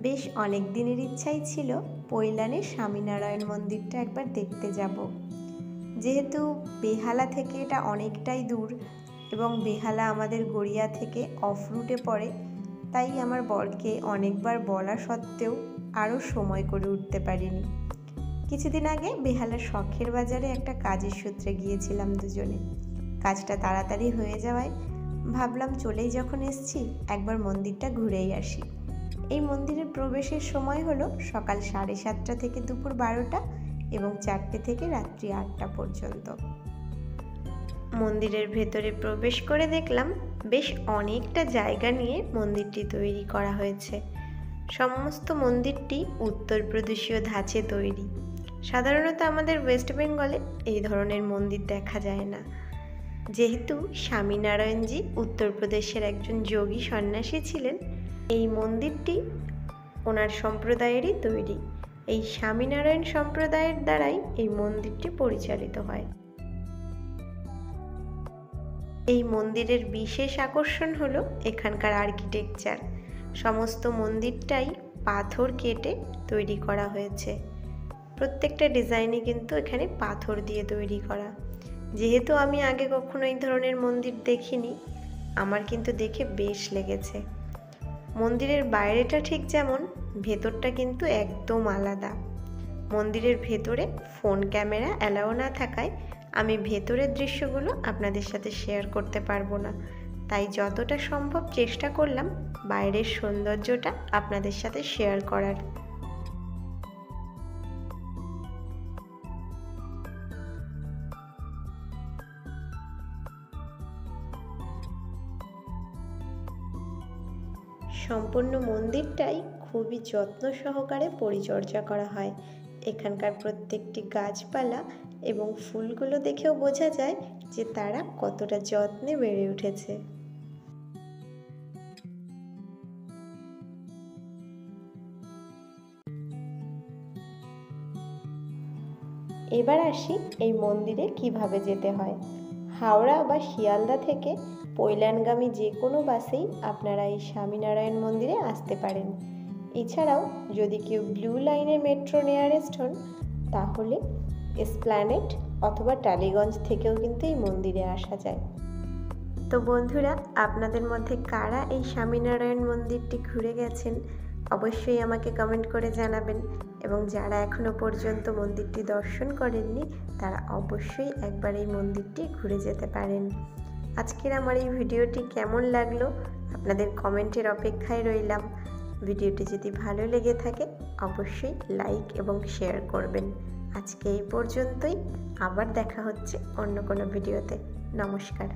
বেশ অনেক দিনের ইচ্ছাই ছিল পৈলানে স্বামীনারায়ণ মন্দিরটা একবার দেখতে যাব। যেহেতু বেহালা থেকে এটা অনেকটাই দূর এবং বেহালা আমাদের গড়িয়া থেকে অফ রুটে পড়ে, তাই আমার বরকে অনেকবার বলা সত্ত্বেও আরও সময় করে উঠতে পারিনি। কিছুদিন আগে বেহালার শখের বাজারে একটা কাজের সূত্রে গিয়েছিলাম দুজনে। কাজটা তাড়াতাড়ি হয়ে যাওয়ায় ভাবলাম চলেই যখন এসছি একবার মন্দিরটা ঘুরেই আসি। এই মন্দিরের প্রবেশের সময় হলো সকাল 7:30 থেকে দুপুর 12টা এবং 4টে থেকে রাত্রি 8টা পর্যন্ত। মন্দিরের ভেতরে প্রবেশ করে দেখলাম বেশ অনেকটা জায়গা নিয়ে মন্দিরটি তৈরি করা হয়েছে। সমস্ত মন্দিরটি উত্তরপ্রদেশীয় ধাঁচে তৈরি। সাধারণত আমাদের ওয়েস্ট বেঙ্গলে এই ধরনের মন্দির দেখা যায় না। যেহেতু স্বামীনারায়ণজি উত্তরপ্রদেশের একজন যোগী সন্ন্যাসী ছিলেন, এই মন্দিরটি ওনার সম্প্রদায়েরই তৈরি। এই স্বামীনারায়ণ সম্প্রদায়ের দ্বারাই এই মন্দিরটি পরিচালিত হয়। এই মন্দিরের বিশেষ আকর্ষণ হলো এখানকার আর্কিটেকচার। সমস্ত মন্দিরটাই পাথর কেটে তৈরি করা হয়েছে। প্রত্যেকটা ডিজাইনই কিন্তু এখানে পাথর দিয়ে তৈরি করা। যেহেতু আমি আগে কখনো এই ধরনের মন্দির দেখিনি, আমার কিন্তু দেখে বেশ লেগেছে। মন্দিরের বাইরেটা ঠিক যেমন, ভেতরটা কিন্তু একদম আলাদা। মন্দিরের ভেতরে ফোন ক্যামেরা অ্যালাউ না থাকায় আমি ভেতরের দৃশ্যগুলো আপনাদের সাথে শেয়ার করতে পারবো না, তাই যতটা সম্ভব চেষ্টা করলাম বাইরের সৌন্দর্যটা আপনাদের সাথে শেয়ার করার। সম্পূর্ণ মন্দিরটাই খুবই যত্ন সহকারে পরিচর্যা করা হয়। এখানকার প্রত্যেকটি গাছপালা এবং ফুলগুলো দেখেও বোঝা যায় যে তারা কতটা যত্নে বেড়ে উঠেছে। এবার আসি এই মন্দিরে কিভাবে যেতে হয়। হাওড়া বা শিয়ালদা থেকে পৈলানগামী যে কোনো বাসেই আপনারা এই স্বামীনারায়ণ মন্দিরে আসতে পারেন। এছাড়াও যদি কেউ ব্লু লাইনের মেট্রো নিয়ারেস্ট হন, তাহলে এসপ্ল্যানেড অথবা টালিগঞ্জ থেকেও কিন্তু এই মন্দিরে আসা যায়। তো বন্ধুরা, আপনাদের মধ্যে কারা এই স্বামীনারায়ণ মন্দিরটি ঘুরে গেছেন অবশ্যই আমাকে কমেন্ট করে জানাবেন, এবং যারা এখনো পর্যন্ত মন্দিরটি দর্শন করেননি তারা অবশ্যই একবার এই মন্দিরটি ঘুরে যেতে পারেন। আজকের আমার এই ভিডিওটি কেমন লাগলো আপনাদের কমেন্টের অপেক্ষায় রইলাম। ভিডিওটি যদি ভালো লেগে থাকে অবশ্যই লাইক এবং শেয়ার করবেন। আজকে এই পর্যন্তই, আবার দেখা হচ্ছে অন্য কোনো ভিডিওতে। নমস্কার।